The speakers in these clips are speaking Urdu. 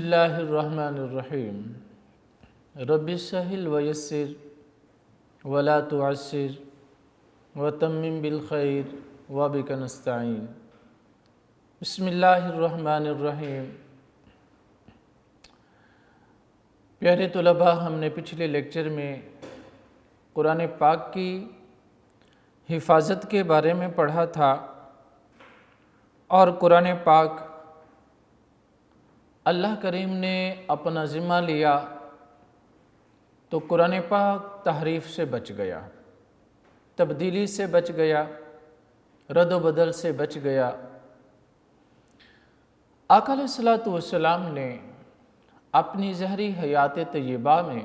اللہ الرحمن الرحیم رب سہل ویسر ولا تعسر وتمم بالخیر وبک نستعین۔ بسم اللہ الرحمن الرحیم۔ پیارے طلباء، ہم نے پچھلے لیکچر میں قرآن پاک کی حفاظت کے بارے میں پڑھا تھا اور قرآن پاک اللہ کریم نے اپنا ذمہ لیا تو قرآن پاک تحریف سے بچ گیا، تبدیلی سے بچ گیا، رد و بدل سے بچ گیا۔ آقا علیہ الصلوۃ والسلام نے اپنی ظہری حیات طیبہ میں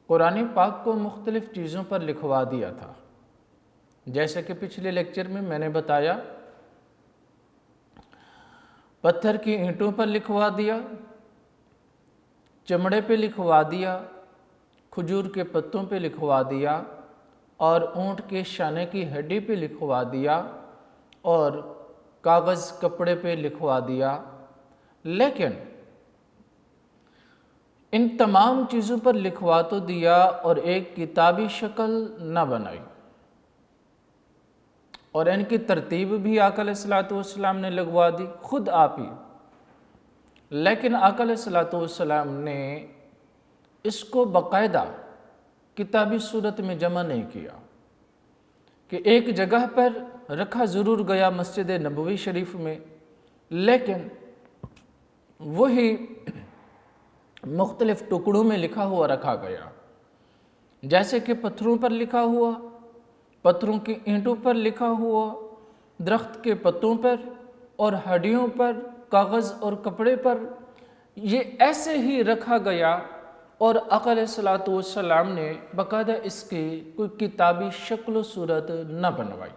قرآن پاک کو مختلف چیزوں پر لکھوا دیا تھا، جیسا کہ پچھلے لیکچر میں نے بتایا، پتھر کی اینٹوں پر لکھوا دیا، چمڑے پہ لکھوا دیا، کھجور کے پتوں پہ لکھوا دیا اور اونٹ کے شانے کی ہڈی پہ لکھوا دیا اور کاغذ کپڑے پہ لکھوا دیا، لیکن ان تمام چیزوں پر لکھوا تو دیا اور ایک کتابی شکل نہ بنائی، اور ان کی ترتیب بھی آقا علیہ الصلوۃ والسلام نے لگوا دی خود آپ ہی، لیکن آقا علیہ الصلوۃ والسلام نے اس کو باقاعدہ کتابی صورت میں جمع نہیں کیا کہ ایک جگہ پر رکھا ضرور گیا مسجد نبوی شریف میں، لیکن وہی مختلف ٹکڑوں میں لکھا ہوا رکھا گیا، جیسے کہ پتھروں پر لکھا ہوا، پتھروں کی اینٹوں پر لکھا ہوا، درخت کے پتوں پر اور ہڈیوں پر، کاغذ اور کپڑے پر، یہ ایسے ہی رکھا گیا اور آقا علیہ الصلوۃ والسلام نے باقاعدہ اس کی کوئی کتابی شکل و صورت نہ بنوائی۔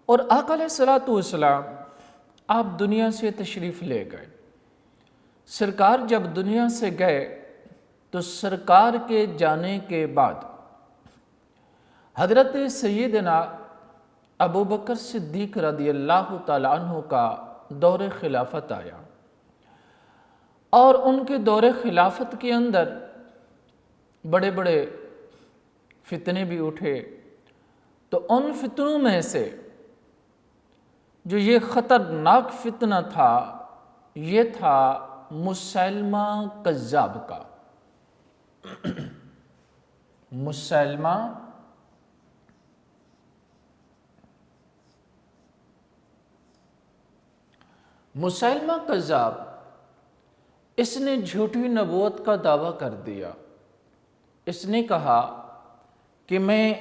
اور آقا علیہ الصلوۃ والسلام آپ دنیا سے تشریف لے گئے۔ سرکار جب دنیا سے گئے تو سرکار کے جانے کے بعد حضرت سیدنا ابوبکر صدیق رضی اللہ تعالیٰ عنہ کا دور خلافت آیا، اور ان کے دور خلافت کے اندر بڑے بڑے فتنے بھی اٹھے، تو ان فتنوں میں سے جو یہ خطرناک فتنہ تھا، یہ تھا مسیلمہ کذاب کا۔ مسیلمہ کذاب، اس نے جھوٹی نبوت کا دعویٰ کر دیا۔ اس نے کہا کہ میں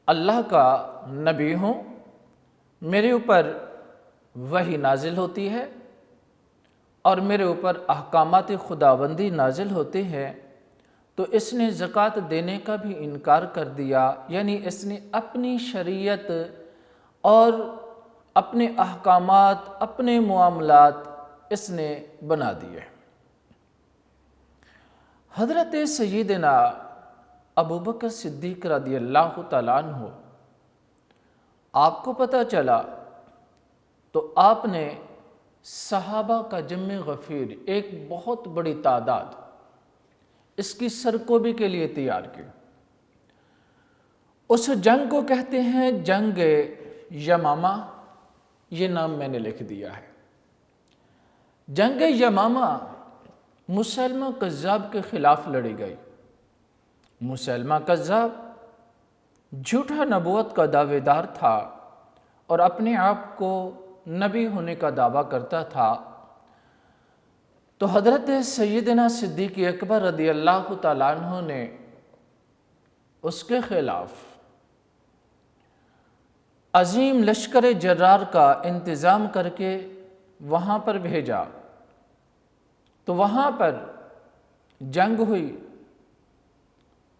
اللہ کا نبی ہوں، میرے اوپر وحی نازل ہوتی ہے اور میرے اوپر احکامات خداوندی نازل ہوتے ہیں، تو اس نے زکوٰۃ دینے کا بھی انکار کر دیا، یعنی اس نے اپنی شریعت اور اپنے احکامات، اپنے معاملات اس نے بنا دیے۔ حضرت سیدنا ابوبکر صدیق رضی اللہ تعالیٰ عنہ آپ کو پتہ چلا تو آپ نے صحابہ کا جمع غفیر، ایک بہت بڑی تعداد، اس کی سرکوبی کے لیے تیار کی۔ اس جنگ کو کہتے ہیں جنگ یمامہ، یہ نام میں نے لکھ دیا ہے۔ جنگ یمامہ مسیلمہ کذاب کے خلاف لڑی گئی۔ مسیلمہ کذاب جھوٹا نبوت کا دعوے دار تھا اور اپنے آپ کو نبی ہونے کا دعویٰ کرتا تھا، تو حضرت سیدنا صدیق اکبر رضی اللہ تعالیٰ عنہ نے اس کے خلاف عظیم لشکر جرار کا انتظام کر کے وہاں پر بھیجا، تو وہاں پر جنگ ہوئی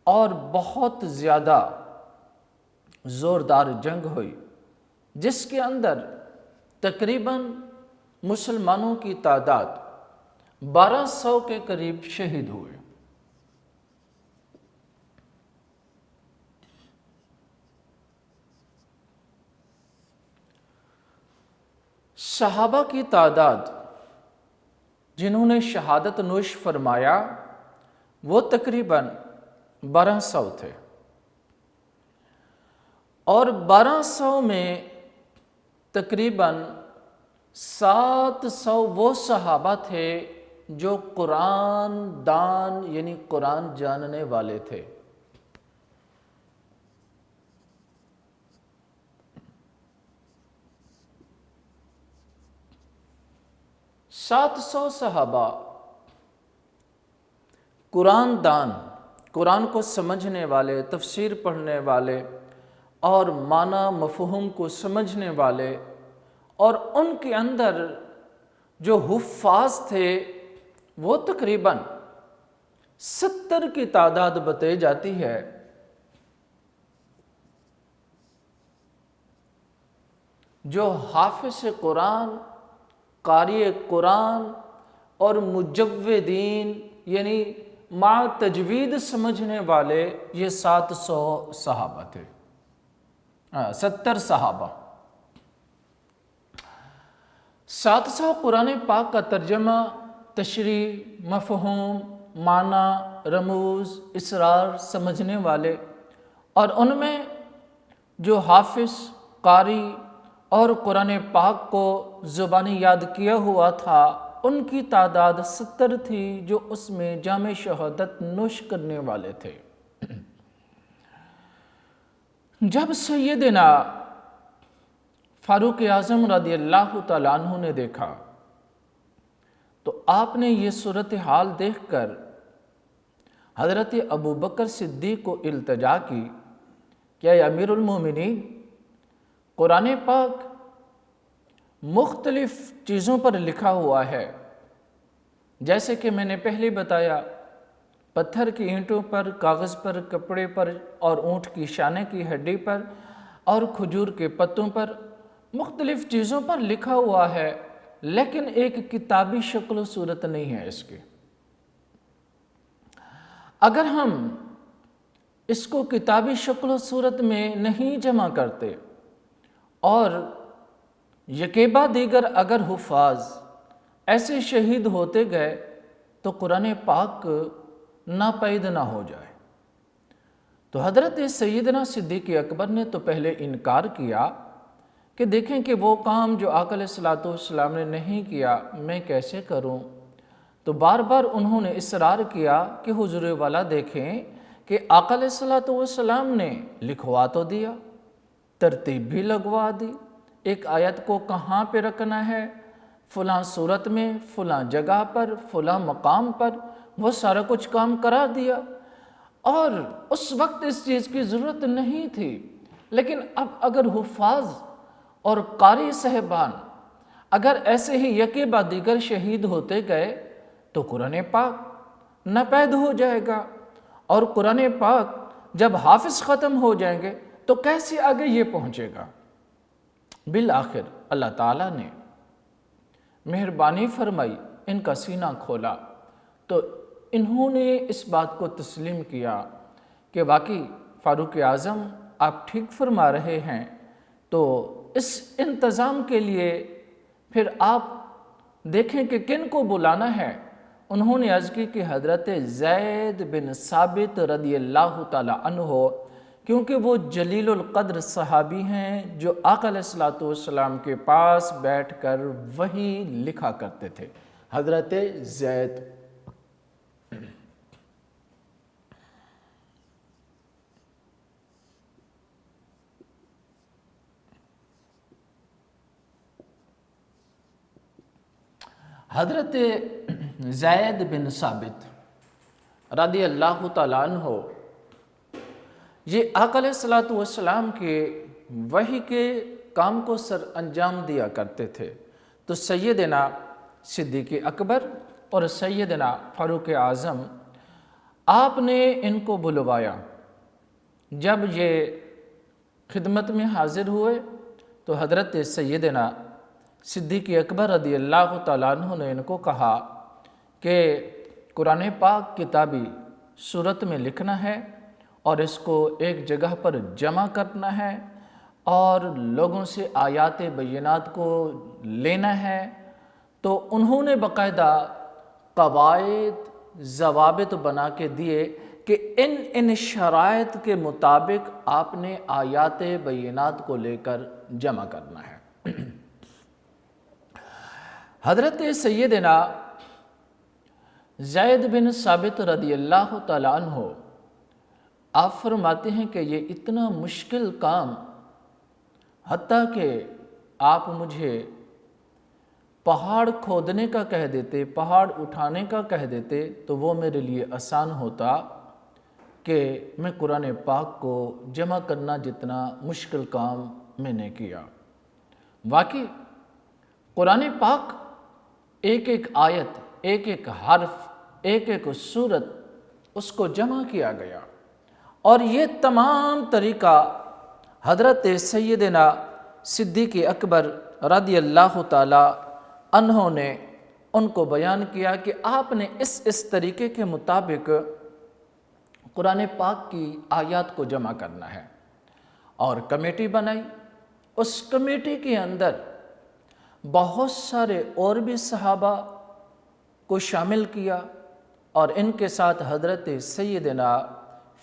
اور بہت زیادہ زوردار جنگ ہوئی، جس کے اندر تقریباً مسلمانوں کی تعداد 1200 کے قریب شہید ہوئے۔ صحابہ کی تعداد جنہوں نے شہادت نوش فرمایا وہ تقریباً 1200 تھے، اور 1200 میں تقریباً 700 وہ صحابہ تھے جو قرآن دان یعنی قرآن جاننے والے تھے۔ 700 صحابہ قرآن دان، قرآن کو سمجھنے والے، تفسیر پڑھنے والے اور معنی مفہوم کو سمجھنے والے، اور ان کے اندر جو حفاظ تھے وہ تقریباً 70 کی تعداد بتائی جاتی ہے۔ جو حافظ قرآن، قاری قرآن اور مجودین یعنی مع تجوید سمجھنے والے، یہ 700 صحابہ تھے، 70 صحابہ۔ 700 قرآن پاک کا ترجمہ، تشریح، مفہوم، معنی، رموز، اسرار سمجھنے والے، اور ان میں جو حافظ، قاری اور قرآن پاک کو زبانی یاد کیا ہوا تھا، ان کی تعداد 70 تھی جو اس میں جام شہادت نوش کرنے والے تھے۔ جب سیدنا فاروق اعظم رضی اللہ تعالیٰ عنہ نے دیکھا تو آپ نے یہ صورتحال دیکھ کر حضرت ابوبکر صدیق کو التجا کی کہ اے امیر المومنین، قرآن پاک مختلف چیزوں پر لکھا ہوا ہے، جیسے کہ میں نے پہلے بتایا، پتھر کی اینٹوں پر، کاغذ پر، کپڑے پر، اور اونٹ کی شانے کی ہڈی پر، اور کھجور کے پتوں پر، مختلف چیزوں پر لکھا ہوا ہے، لیکن ایک کتابی شکل و صورت نہیں ہے اس کی۔ اگر ہم اس کو کتابی شکل و صورت میں نہیں جمع کرتے اور یکے بعد دیگر اگر حفاظ ایسے شہید ہوتے گئے تو قرآن پاک ناپید نہ ہو جائے۔ تو حضرت سیدنا صدیق اکبر نے تو پہلے انکار کیا کہ دیکھیں کہ وہ کام جو آقا علیہ السلام نے نہیں کیا میں کیسے کروں۔ تو بار بار انہوں نے اصرار کیا کہ حضور والا دیکھیں کہ آقا علیہ السلام نے لکھوا تو دیا، ترتیب بھی لگوا دی، ایک آیت کو کہاں پہ رکھنا ہے، فلاں صورت میں، فلاں جگہ پر، فلاں مقام پر، وہ سارا کچھ کام کرا دیا، اور اس وقت اس چیز کی ضرورت نہیں تھی۔ لیکن اب اگر حفاظ اور قاری صاحبان اگر ایسے ہی یکے بعد دیگر شہید ہوتے گئے تو قرآن پاک ناپید ہو جائے گا، اور قرآن پاک جب حافظ ختم ہو جائیں گے تو کیسے آگے یہ پہنچے گا۔ بالآخر اللہ تعالیٰ نے مہربانی فرمائی، ان کا سینہ کھولا تو انہوں نے اس بات کو تسلیم کیا کہ واقعی فاروق اعظم آپ ٹھیک فرما رہے ہیں۔ تو اس انتظام کے لیے پھر آپ دیکھیں کہ کن کو بلانا ہے۔ انہوں نے عرض کی کہ حضرت زید بن ثابت رضی اللہ تعالیٰ عنہ، کیونکہ وہ جلیل القدر صحابی ہیں جو آقا علیہ السلام کے پاس بیٹھ کر وحی لکھا کرتے تھے، حضرت زید۔ حضرت زید بن ثابت رضی اللہ تعالیٰ عنہ یہ آقا علیہ السلام کے وحی کے کام کو سر انجام دیا کرتے تھے۔ تو سیدنا صدیق اکبر اور سیدنا فاروق اعظم آپ نے ان کو بلوایا۔ جب یہ خدمت میں حاضر ہوئے تو حضرت سیدنا صدیق اکبر رضی اللہ تعالیٰ عنہ نے ان کو کہا کہ قرآن پاک کتابی صورت میں لکھنا ہے اور اس کو ایک جگہ پر جمع کرنا ہے، اور لوگوں سے آیات بینات کو لینا ہے، تو انہوں نے باقاعدہ قواعد ضوابط بنا کے دیے کہ ان شرائط کے مطابق آپ نے آیات بینات کو لے کر جمع کرنا ہے۔ حضرت سیدنا زید بن ثابت رضی اللہ تعالیٰ عنہ آپ فرماتے ہیں کہ یہ اتنا مشکل کام، حتیٰ کہ آپ مجھے پہاڑ کھودنے کا کہہ دیتے، پہاڑ اٹھانے کا کہہ دیتے تو وہ میرے لیے آسان ہوتا کہ میں قرآن پاک کو جمع کرنا جتنا مشکل کام میں نے کیا۔ واقعی قرآن پاک ایک ایک آیت، ایک ایک حرف، ایک ایک سورت اس کو جمع کیا گیا، اور یہ تمام طریقہ حضرت سیدنا صدیق اکبر رضی اللہ تعالی عنہ نے ان کو بیان کیا کہ آپ نے اس طریقے کے مطابق قرآن پاک کی آیات کو جمع کرنا ہے، اور کمیٹی بنائی۔ اس کمیٹی کے اندر بہت سارے اور بھی صحابہ کو شامل کیا، اور ان کے ساتھ حضرت سیدنا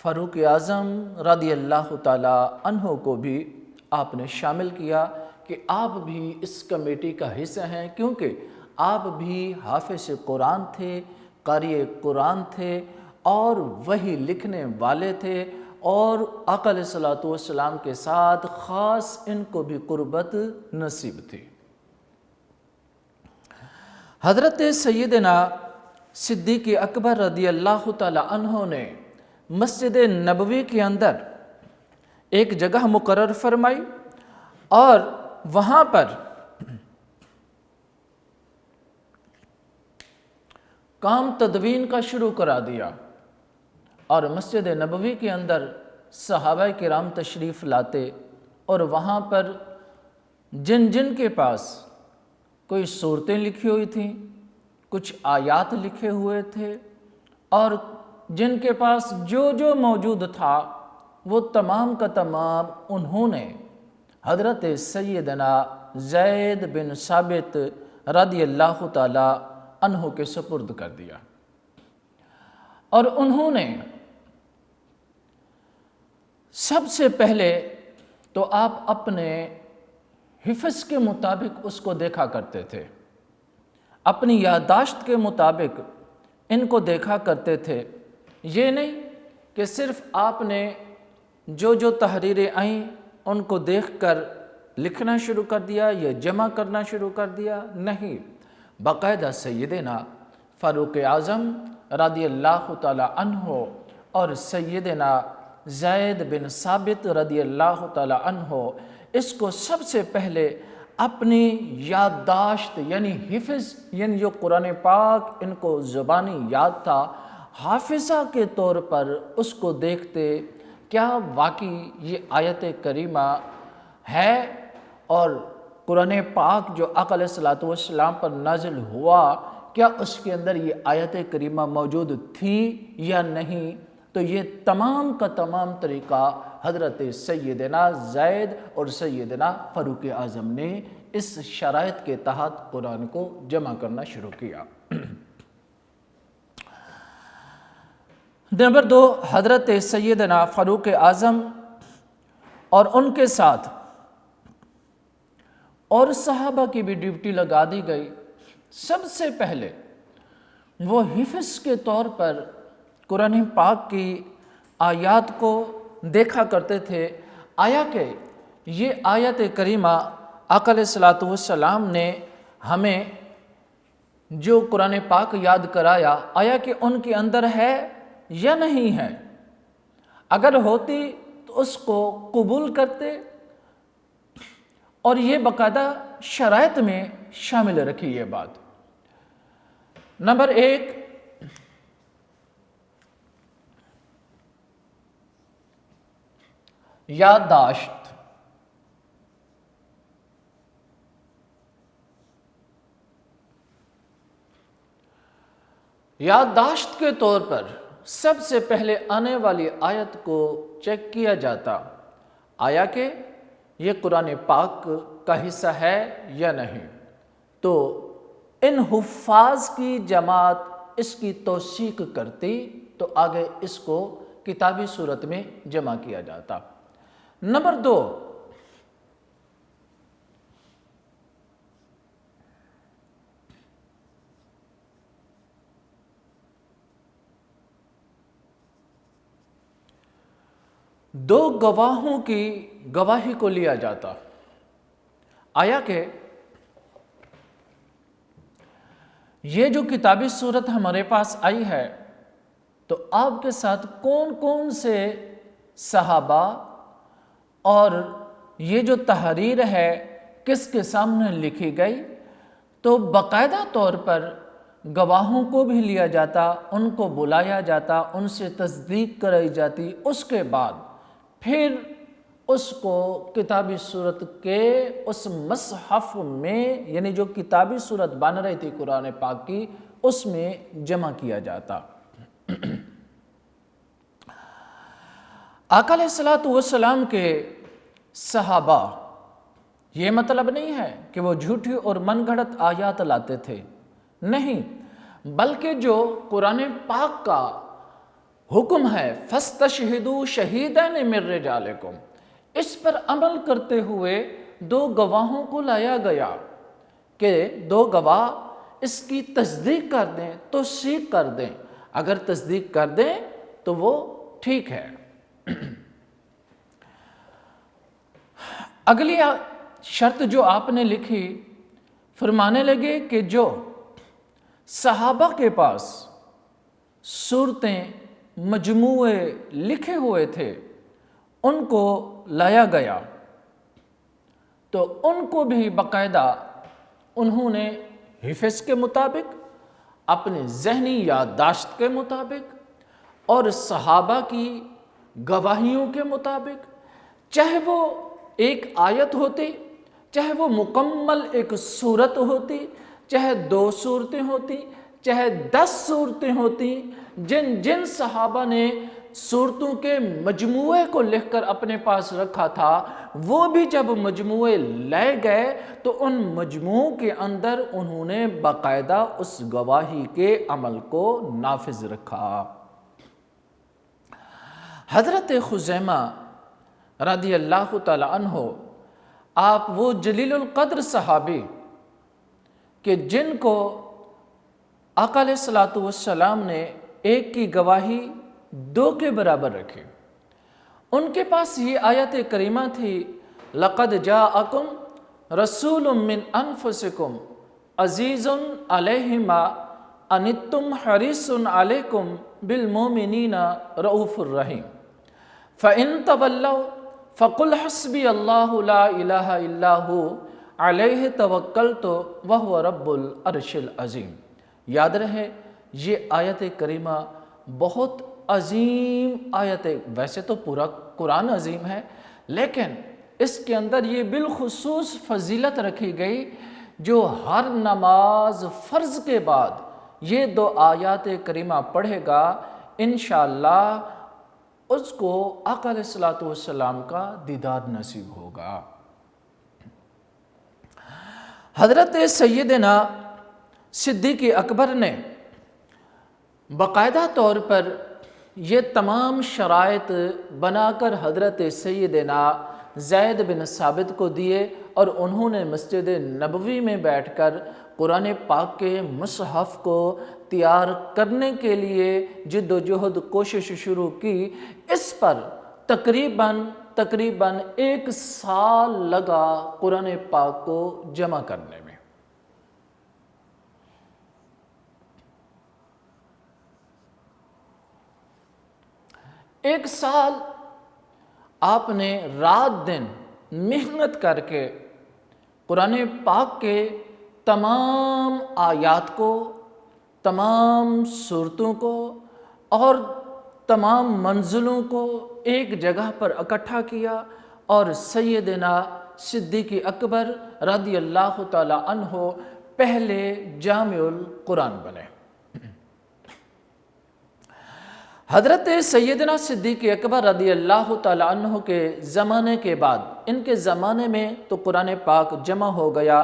فاروق اعظم رضی اللہ تعالی عنہ کو بھی آپ نے شامل کیا کہ آپ بھی اس کمیٹی کا حصہ ہیں، کیونکہ آپ بھی حافظ قرآن تھے، قاری قرآن تھے، اور وہی لکھنے والے تھے، اور آقا علیہ الصلوۃ والسلام کے ساتھ خاص ان کو بھی قربت نصیب تھی۔ حضرت سیدنا صدیق اکبر رضی اللہ تعالی عنہ نے مسجد نبوی کے اندر ایک جگہ مقرر فرمائی، اور وہاں پر کام تدوین کا شروع کرا دیا، اور مسجد نبوی کے اندر صحابہ کرام تشریف لاتے، اور وہاں پر جن کے پاس کوئی صورتیں لکھی ہوئی تھیں، کچھ آیات لکھے ہوئے تھے، اور جن کے پاس جو موجود تھا وہ تمام کا تمام انہوں نے حضرت سیدنا زید بن ثابت رضی اللہ تعالی عنہ کے سپرد کر دیا، اور انہوں نے سب سے پہلے تو آپ اپنے حفظ کے مطابق اس کو دیکھا کرتے تھے، اپنی یادداشت کے مطابق ان کو دیکھا کرتے تھے۔ یہ نہیں کہ صرف آپ نے جو تحریریں آئیں ان کو دیکھ کر لکھنا شروع کر دیا یا جمع کرنا شروع کر دیا، نہیں، باقاعدہ سیدنا فاروق اعظم رضی اللہ تعالی عنہ اور سیدنا زید بن ثابت رضی اللہ تعالی عنہ اس کو سب سے پہلے اپنی یادداشت یعنی حفظ، یعنی جو قرآن پاک ان کو زبانی یاد تھا، حافظہ کے طور پر اس کو دیکھتے، کیا واقعی یہ آیت کریمہ ہے، اور قرآن پاک جو آقا علیہ الصلوۃ والسلام پر نازل ہوا کیا اس کے اندر یہ آیت کریمہ موجود تھی یا نہیں۔ تو یہ تمام کا تمام طریقہ حضرت سیدنا زید اور سیدنا فاروق اعظم نے اس شرائط کے تحت قرآن کو جمع کرنا شروع کیا۔ نمبر 2، حضرت سیدنا فاروق اعظم اور ان کے ساتھ اور صحابہ کی بھی ڈیوٹی لگا دی گئی۔ سب سے پہلے وہ حفظ کے طور پر قرآن پاک کی آیات کو دیکھا کرتے تھے، آیا کہ یہ آیت کریمہ آقا علیہ الصلوۃ والسلام نے ہمیں جو قرآن پاک یاد کرایا، آیا کہ ان کے اندر ہے یا نہیں ہے۔ اگر ہوتی تو اس کو قبول کرتے، اور یہ باقاعدہ شرائط میں شامل رکھی یہ بات۔ نمبر 1، یادداشت۔ یادداشت کے طور پر سب سے پہلے آنے والی آیت کو چیک کیا جاتا، آیا کہ یہ قرآن پاک کا حصہ ہے یا نہیں؟ تو ان حفاظ کی جماعت اس کی توثیق کرتی تو آگے اس کو کتابی صورت میں جمع کیا جاتا۔ نمبر 2، دو گواہوں کی گواہی کو لیا جاتا۔ آیا کہ یہ جو کتابی صورت ہمارے پاس آئی ہے تو آپ کے ساتھ کون کون سے صحابہ اور یہ جو تحریر ہے کس کے سامنے لکھی گئی، تو باقاعدہ طور پر گواہوں کو بھی لیا جاتا، ان کو بلایا جاتا، ان سے تصدیق کرائی جاتی، اس کے بعد پھر اس کو کتابی صورت کے اس مصحف میں، یعنی جو کتابی صورت بن رہی تھی قرآن پاک کی، اس میں جمع کیا جاتا۔ آقا علیہ السلام کے صحابہ، یہ مطلب نہیں ہے کہ وہ جھوٹی اور من گھڑت آیات لاتے تھے، نہیں، بلکہ جو قرآن پاک کا حکم ہے فَاسْتَشْهِدُوا شَهِيدَيْنِ مِن رِجَالِكُمْ، اس پر عمل کرتے ہوئے دو گواہوں کو لایا گیا کہ دو گواہ اس کی تصدیق کر دیں، توثیق کر دیں۔ اگر تصدیق کر دیں تو وہ ٹھیک ہے۔ اگلی شرط جو آپ نے لکھی، فرمانے لگے کہ جو صحابہ کے پاس صورتیں مجموعے لکھے ہوئے تھے ان کو لایا گیا تو ان کو بھی باقاعدہ انہوں نے حفظ کے مطابق، اپنے ذہنی یادداشت کے مطابق اور صحابہ کی گواہیوں کے مطابق، چاہے وہ ایک آیت ہوتی، چاہے وہ مکمل ایک صورت ہوتی، چاہے 2 صورتیں ہوتی، چاہے 10 صورتیں ہوتی، جن صحابہ نے صورتوں کے مجموعے کو لکھ کر اپنے پاس رکھا تھا، وہ بھی جب مجموعے لے گئے تو ان مجموعوں کے اندر انہوں نے باقاعدہ اس گواہی کے عمل کو نافذ رکھا۔ حضرت خزیمہ رضی اللہ تعالی عنہ، آپ وہ جلیل القدر صحابی کہ جن کو آقا علیہ السلام نے ایک کی گواہی 2 کے برابر رکھی، ان کے پاس یہ آیت کریمہ تھی لَقَدْ جَاءَكُمْ رَسُولٌ مِّنْ أَنفُسِكُمْ عَزِيزٌ عَلَيْهِ مَا أَنِتُّمْ حَرِيصٌ عَلَيْكُمْ بِالْمُؤْمِنِينَ رَءُوفٌ رَحِيمٌ فَإِن تَوَلَّوْا فَقُلْ حَسْبِيَ اللَّهُ لَا إِلَهَ إِلَّا هُوَ عَلَيْهِ تَوَكَّلْتُ وَهُوَ رَبُّ الْعَرْشِ الْعَظِيمِ۔ یاد رہے یہ آیت کریمہ بہت عظیم آیت ہے، ویسے تو پورا قرآن عظیم ہے، لیکن اس کے اندر یہ بالخصوص فضیلت رکھی گئی جو ہر نماز فرض کے بعد یہ 2 آیات کریمہ پڑھے گا، انشاءاللہ اس کو آقا علیہ السلام کا دیدار نصیب ہوگا۔ حضرت سیدنا صدیق اکبر نے باقاعدہ طور پر یہ تمام شرائط بنا کر حضرت سیدنا زید بن ثابت کو دیے اور انہوں نے مسجد نبوی میں بیٹھ کر قرآن پاک کے مصحف کو تیار کرنے کے لیے جد و جہد کوشش شروع کی۔ اس پر تقریباً 1 سال لگا قرآن پاک کو جمع کرنے میں۔ 1 سال آپ نے رات دن محنت کر کے قرآن پاک کے تمام آیات کو، تمام صورتوں کو اور تمام منزلوں کو ایک جگہ پر اکٹھا کیا اور سیدنا صدیق اکبر رضی اللہ تعالی عنہ پہلے جامع القرآن بنے۔ حضرت سیدنا صدیق اکبر رضی اللہ تعالیٰ عنہ کے زمانے کے بعد، ان کے زمانے میں تو قرآن پاک جمع ہو گیا،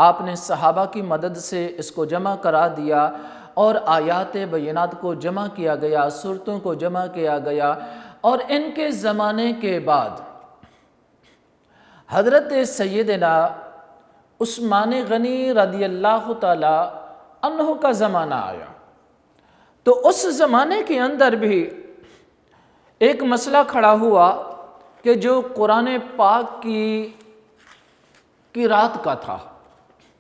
آپ نے صحابہ کی مدد سے اس کو جمع کرا دیا اور آیات بینات کو جمع کیا گیا، سورتوں کو جمع کیا گیا، اور ان کے زمانے کے بعد حضرت سیدنا عثمان غنی رضی اللہ تعالیٰ عنہ کا زمانہ آیا۔ تو اس زمانے کے اندر بھی ایک مسئلہ کھڑا ہوا کہ جو قرآن پاک کی قرات کا تھا،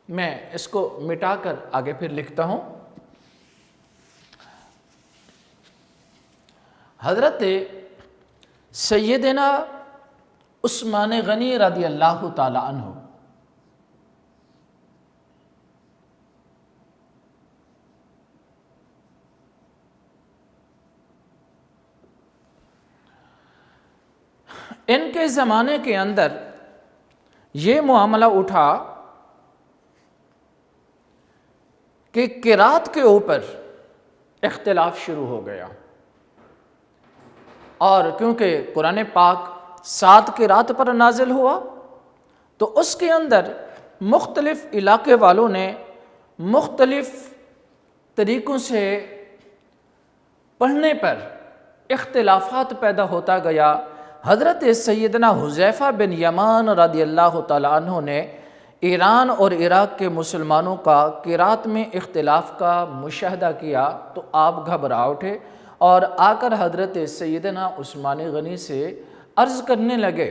میں اس کو مٹا کر آگے پھر لکھتا ہوں۔ حضرت سیدنا عثمان غنی رضی اللہ تعالی عنہ ان کے زمانے کے اندر یہ معاملہ اٹھا کہ قرات کے اوپر اختلاف شروع ہو گیا، اور کیونکہ قرآن پاک 7 قرات پر نازل ہوا تو اس کے اندر مختلف علاقے والوں نے مختلف طریقوں سے پڑھنے پر اختلافات پیدا ہوتا گیا۔ حضرت سیدنا حذیفہ بن یمان رضی اللہ تعالیٰ عنہ نے ایران اور عراق کے مسلمانوں کا قرات میں اختلاف کا مشاہدہ کیا تو آپ گھبرا اٹھے اور آ کر حضرت سیدنا عثمان غنی سے عرض کرنے لگے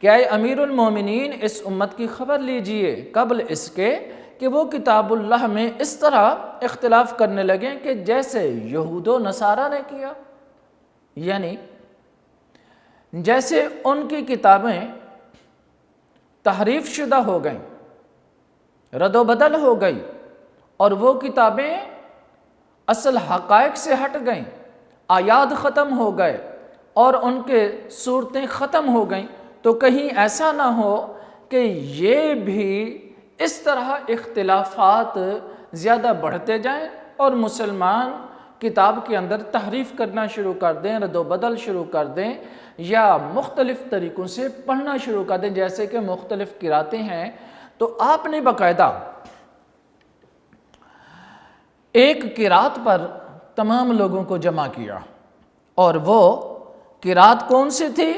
کہ اے امیر المومنین، اس امت کی خبر لیجئے قبل اس کے کہ وہ کتاب اللہ میں اس طرح اختلاف کرنے لگیں کہ جیسے یہود و نصارہ نے کیا، یعنی جیسے ان کی کتابیں تحریف شدہ ہو گئیں، رد و بدل ہو گئی، اور وہ کتابیں اصل حقائق سے ہٹ گئیں، آیات ختم ہو گئے اور ان کے صورتیں ختم ہو گئیں، تو کہیں ایسا نہ ہو کہ یہ بھی اس طرح اختلافات زیادہ بڑھتے جائیں اور مسلمان کتاب کے اندر تحریف کرنا شروع کر دیں، رد و بدل شروع کر دیں، یا مختلف طریقوں سے پڑھنا شروع کر دیں، جیسے کہ مختلف قراتیں ہیں۔ تو آپ نے باقاعدہ ایک قرات پر تمام لوگوں کو جمع کیا، اور وہ قرات کون سی تھی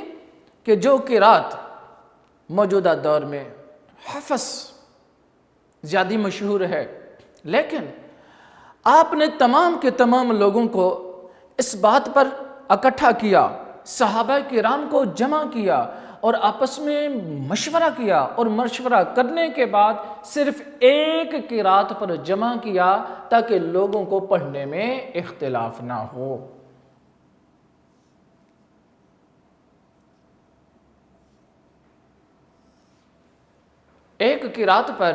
کہ جو قرات موجودہ دور میں حفظ زیادہ مشہور ہے، لیکن آپ نے تمام کے تمام لوگوں کو اس بات پر اکٹھا کیا، صحابہ کرام کو جمع کیا اور آپس میں مشورہ کیا، اور مشورہ کرنے کے بعد صرف ایک قرات پر جمع کیا تاکہ لوگوں کو پڑھنے میں اختلاف نہ ہو۔ ایک قرات پر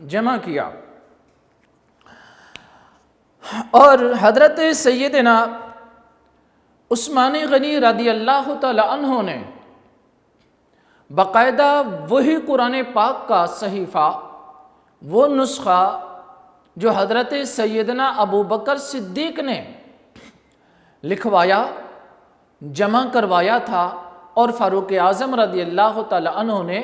جمع کیا، اور حضرت سیدنا عثمان غنی رضی اللہ تعالی عنہ نے باقاعدہ وہی قرآن پاک کا صحیفہ، وہ نسخہ جو حضرت سیدنا ابو بکر صدیق نے لکھوایا، جمع کروایا تھا، اور فاروق اعظم رضی اللہ تعالی عنہ نے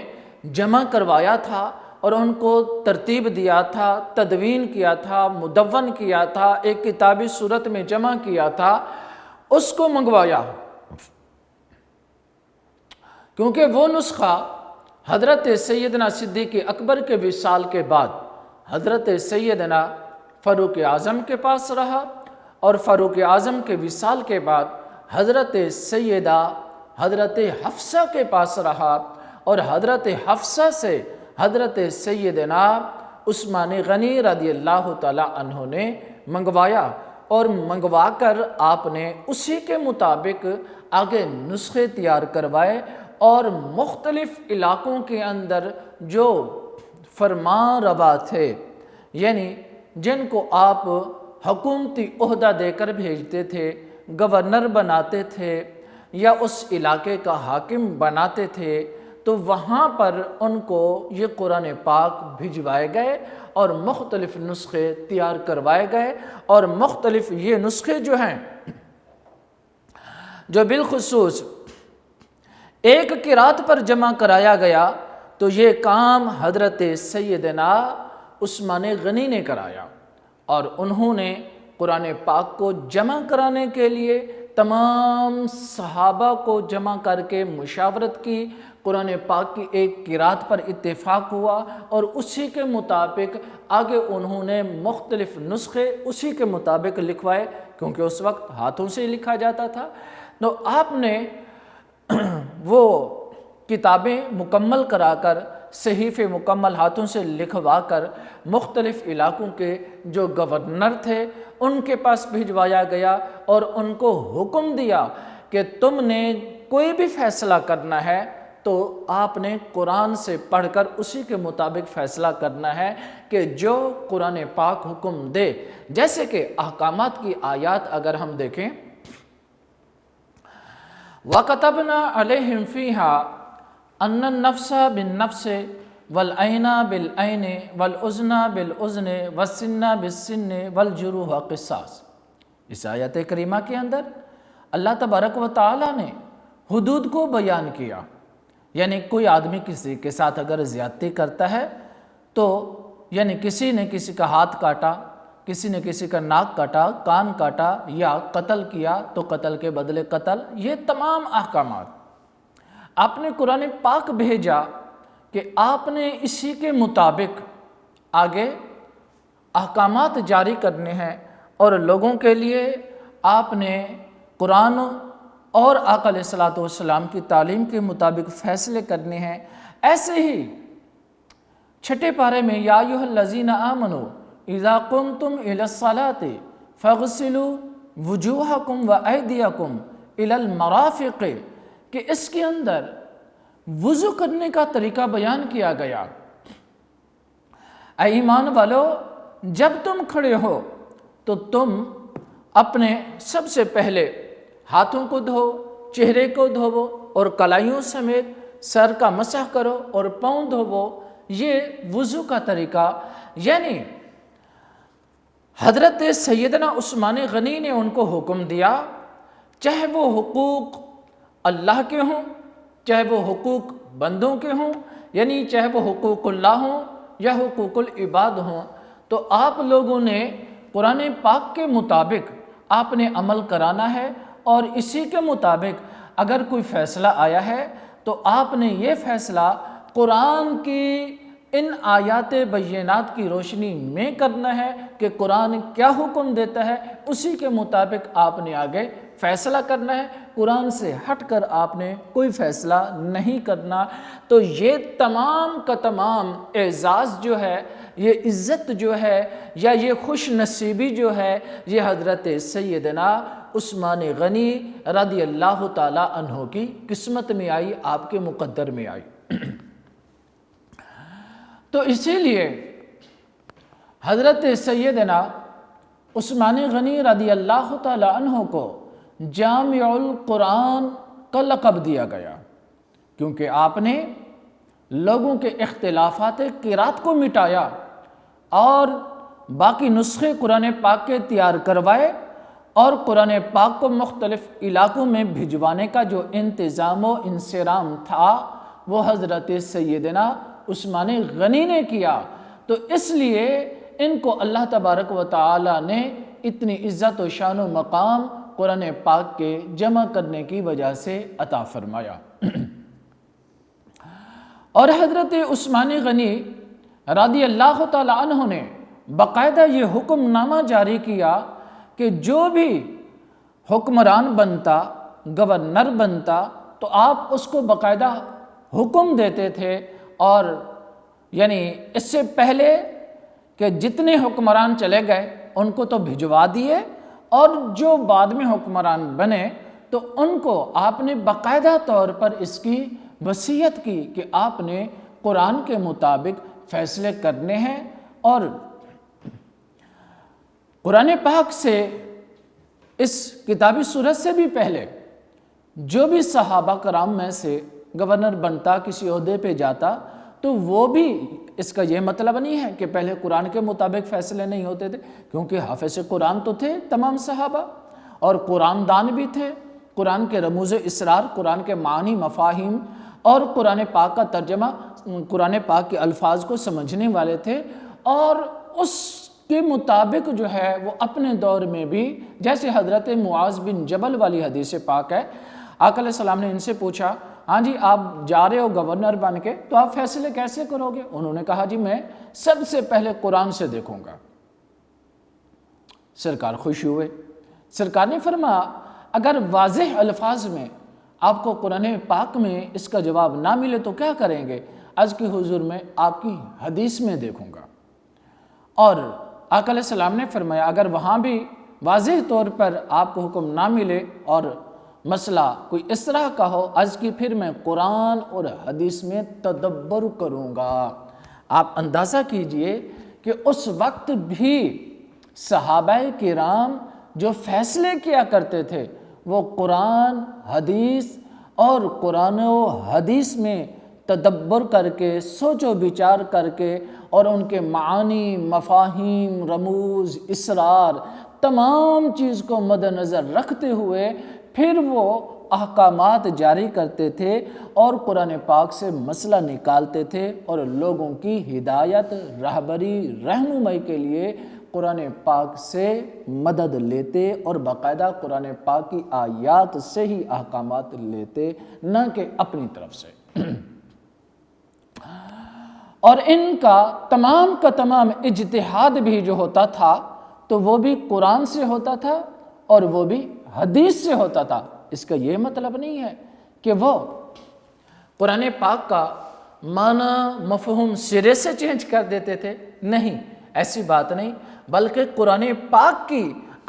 جمع کروایا تھا اور ان کو ترتیب دیا تھا، تدوین کیا تھا، مدون کیا تھا، ایک کتابی صورت میں جمع کیا تھا، اس کو منگوایا، کیونکہ وہ نسخہ حضرت سیدنا صدیق اکبر کے وصال کے بعد حضرت سیدنا فاروق اعظم کے پاس رہا، اور فاروق اعظم کے وصال کے بعد حضرت سیدہ حضرت حفصہ کے پاس رہا، اور حضرت حفصہ سے حضرت سیدنا عثمان غنی رضی اللہ تعالی عنہ نے منگوایا، اور منگوا کر آپ نے اسی کے مطابق آگے نسخے تیار کروائے، اور مختلف علاقوں کے اندر جو فرمان روا تھے، یعنی جن کو آپ حکومتی عہدہ دے کر بھیجتے تھے، گورنر بناتے تھے یا اس علاقے کا حاکم بناتے تھے، تو وہاں پر ان کو یہ قرآن پاک بھجوائے گئے اور مختلف نسخے تیار کروائے گئے، اور مختلف یہ نسخے جو ہیں جو بالخصوص ایک قرات پر جمع کرایا گیا تو یہ کام حضرت سیدنا عثمان غنی نے کرایا، اور انہوں نے قرآن پاک کو جمع کرانے کے لیے تمام صحابہ کو جمع کر کے مشاورت کی، قرآن پاک کی ایک قرات پر اتفاق ہوا، اور اسی کے مطابق آگے انہوں نے مختلف نسخے اسی کے مطابق لکھوائے، کیونکہ اس وقت ہاتھوں سے لکھا جاتا تھا۔ تو آپ نے وہ کتابیں مکمل کرا کر، صحیفے مکمل ہاتھوں سے لکھوا کر مختلف علاقوں کے جو گورنر تھے ان کے پاس بھجوایا گیا، اور ان کو حکم دیا کہ تم نے کوئی بھی فیصلہ کرنا ہے تو آپ نے قرآن سے پڑھ کر اسی کے مطابق فیصلہ کرنا ہے کہ جو قرآن پاک حکم دے۔ جیسے کہ احکامات کی آیات اگر ہم دیکھیں، وَكَتَبْنَا عَلَيْهِمْ فِيهَا أَنَّ النَّفْسَ بِالنَّفْسِ وَالْعَيْنَ بِالْعَيْنِ وَالْأُذْنَ بِالْأُذْنِ وَالسِّنَّ بِالسِّنِّ وَالْجُرُوحَ قِصَاص۔ اس آیت کریمہ کے اندر اللہ تبارک و تعالیٰ نے حدود کو بیان کیا، یعنی کوئی آدمی کسی کے ساتھ اگر زیادتی کرتا ہے تو یعنی کسی نے کسی کا ہاتھ کاٹا، کسی نے کسی کا ناک کاٹا، کان کاٹا، یا قتل کیا تو قتل کے بدلے قتل، یہ تمام احکامات آپ نے قرآن پاک بھیجا کہ آپ نے اسی کے مطابق آگے احکامات جاری کرنے ہیں، اور لوگوں کے لیے آپ نے قرآن اور آقا علیہ الصلوۃ والسلام کی تعلیم کے مطابق فیصلے کرنے ہیں۔ ایسے ہی چھٹے پارے میں یا ایھا الذین آمنوا اذا قمتم الی الصلاۃ فاغسلوا وجوہکم وایدیکم الی المرافق، کہ اس کے اندر وضو کرنے کا طریقہ بیان کیا گیا۔ اے ایمان والو، جب تم کھڑے ہو تو تم اپنے سب سے پہلے ہاتھوں کو دھو، چہرے کو دھوو، اور کلائیوں سمیت سر کا مسح کرو اور پاؤں دھوو۔ یہ وضو کا طریقہ، یعنی حضرت سیدنا عثمان غنی نے ان کو حکم دیا، چاہے وہ حقوق اللہ کے ہوں، چاہے وہ حقوق بندوں کے ہوں، یعنی چاہے وہ حقوق اللہ ہوں یا حقوق العباد ہوں، تو آپ لوگوں نے قرآن پاک کے مطابق آپ نے عمل کرانا ہے، اور اسی کے مطابق اگر کوئی فیصلہ آیا ہے تو آپ نے یہ فیصلہ قرآن کی ان آیات بینات کی روشنی میں کرنا ہے کہ قرآن کیا حکم دیتا ہے، اسی کے مطابق آپ نے آگے فیصلہ کرنا ہے، قرآن سے ہٹ کر آپ نے کوئی فیصلہ نہیں کرنا۔ تو یہ تمام کا تمام اعزاز جو ہے، یہ عزت جو ہے، یا یہ خوش نصیبی جو ہے، یہ حضرت سیدنا عثمان غنی رضی اللہ تعالیٰ عنہ کی قسمت میں آئی، آپ کے مقدر میں آئی۔ تو اسی لیے حضرت سیدنا عثمان غنی رضی اللہ تعالیٰ عنہ کو جامع القرآن کا لقب دیا گیا، کیونکہ آپ نے لوگوں کے اختلافات قرات کو مٹایا اور باقی نسخے قرآن پاک کے تیار کروائے، اور قرآن پاک کو مختلف علاقوں میں بھجوانے کا جو انتظام و انصرام تھا وہ حضرت سیدنا عثمان غنی نے کیا۔ تو اس لیے ان کو اللہ تبارک و تعالی نے اتنی عزت و شان و مقام قرآن پاک کے جمع کرنے کی وجہ سے عطا فرمایا۔ اور حضرت عثمان غنی رضی اللہ تعالی عنہ نے باقاعدہ یہ حکم نامہ جاری کیا کہ جو بھی حکمران بنتا، گورنر بنتا، تو آپ اس کو باقاعدہ حکم دیتے تھے، اور یعنی اس سے پہلے کہ جتنے حکمران چلے گئے ان کو تو بھجوا دیے، اور جو بعد میں حکمران بنے تو ان کو آپ نے باقاعدہ طور پر اس کی وصیت کی کہ آپ نے قرآن کے مطابق فیصلے کرنے ہیں۔ اور قرآن پاک سے اس کتابی صورت سے بھی پہلے جو بھی صحابہ کرام میں سے گورنر بنتا، کسی عہدے پہ جاتا، تو وہ بھی اس کا یہ مطلب نہیں ہے کہ پہلے قرآن کے مطابق فیصلے نہیں ہوتے تھے، کیونکہ حافظ قرآن تو تھے تمام صحابہ، اور قرآن دان بھی تھے، قرآن کے رموز اسرار، قرآن کے معنی، مفاہیم اور قرآن پاک کا ترجمہ، قرآن پاک کے الفاظ کو سمجھنے والے تھے، اور اس کے مطابق جو ہے وہ اپنے دور میں بھی، جیسے حضرت معاذ بن جبل والی حدیث پاک ہے، آقا علیہ السلام نے ان سے پوچھا، ہاں جی آپ جا رہے ہو گورنر بن کے، تو آپ فیصلے کیسے کرو گے؟ انہوں نے کہا جی میں سب سے پہلے قرآن سے دیکھوں گا۔ سرکار خوش ہوئے، سرکار نے فرمایا اگر واضح الفاظ میں آپ کو قرآن پاک میں اس کا جواب نہ ملے تو کیا کریں گے؟ عرض کی حضور میں آپ کی حدیث میں دیکھوں گا۔ اور آقا علیہ السلام نے فرمایا اگر وہاں بھی واضح طور پر آپ کو حکم نہ ملے اور مسئلہ کوئی اس طرح کا ہو، عرض کی پھر میں قرآن اور حدیث میں تدبر کروں گا۔ آپ اندازہ کیجئے کہ اس وقت بھی صحابہ کرام جو فیصلے کیا کرتے تھے وہ قرآن، حدیث اور قرآن و حدیث میں تدبر کر کے، سوچ و بچار کر کے، اور ان کے معانی، مفاہیم، رموز، اسرار، تمام چیز کو مد نظر رکھتے ہوئے پھر وہ احکامات جاری کرتے تھے اور قرآن پاک سے مسئلہ نکالتے تھے، اور لوگوں کی ہدایت، رہبری، رہنمائی کے لیے قرآن پاک سے مدد لیتے اور باقاعدہ قرآن پاک کی آیات سے ہی احکامات لیتے، نہ کہ اپنی طرف سے۔ اور ان کا تمام اجتہاد بھی جو ہوتا تھا تو وہ بھی قرآن سے ہوتا تھا اور وہ بھی حدیث سے ہوتا تھا۔ اس کا یہ مطلب نہیں ہے کہ وہ قرآن پاک کا معنی، مفہوم سرے سے چینج کر دیتے تھے، نہیں، ایسی بات نہیں، بلکہ قرآن پاک کی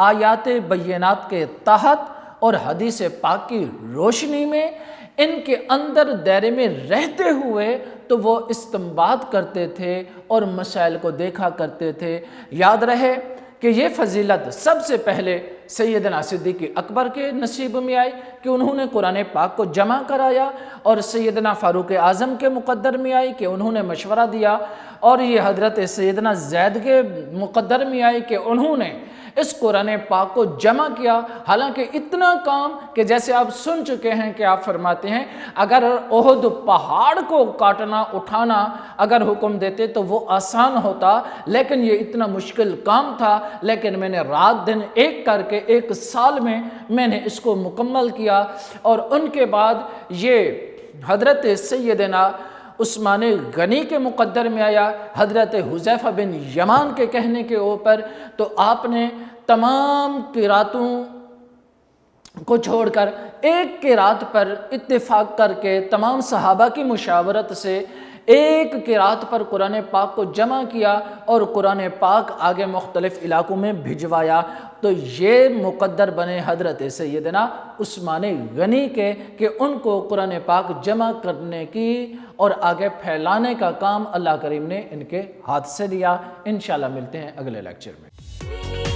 آیات بینات کے تحت اور حدیث پاک کی روشنی میں ان کے اندر دائرے میں رہتے ہوئے تو وہ استنباط کرتے تھے اور مسائل کو دیکھا کرتے تھے۔ یاد رہے کہ یہ فضیلت سب سے پہلے سیدنا صدیق اکبر کے نصیب میں آئی کہ انہوں نے قرآن پاک کو جمع کرایا، اور سیدنا فاروق اعظم کے مقدر میں آئی کہ انہوں نے مشورہ دیا، اور یہ حضرت سیدنا زید کے مقدر میں آئی کہ انہوں نے اس قرآن پاک کو جمع کیا۔ حالانکہ اتنا کام کہ جیسے آپ سن چکے ہیں کہ آپ فرماتے ہیں اگر احد پہاڑ کو کاٹنا، اٹھانا اگر حکم دیتے تو وہ آسان ہوتا، لیکن یہ اتنا مشکل کام تھا، لیکن میں نے رات دن ایک کر کے 1 سال میں نے اس کو مکمل کیا۔ اور ان کے بعد یہ حضرت سیدنا عثمان غنی کے مقدر میں آیا، حضرت حذیفہ بن یمان کے کہنے کے اوپر، تو آپ نے تمام قراتوں کو چھوڑ کر ایک قرات پر اتفاق کر کے تمام صحابہ کی مشاورت سے ایک قرات پر قرآن پاک کو جمع کیا اور قرآن پاک آگے مختلف علاقوں میں بھجوایا۔ تو یہ مقدر بنے حضرت سیدنا عثمان غنی کے کہ ان کو قرآن پاک جمع کرنے کی اور آگے پھیلانے کا کام اللہ کریم نے ان کے ہاتھ سے دیا۔ انشاءاللہ ملتے ہیں اگلے لیکچر میں۔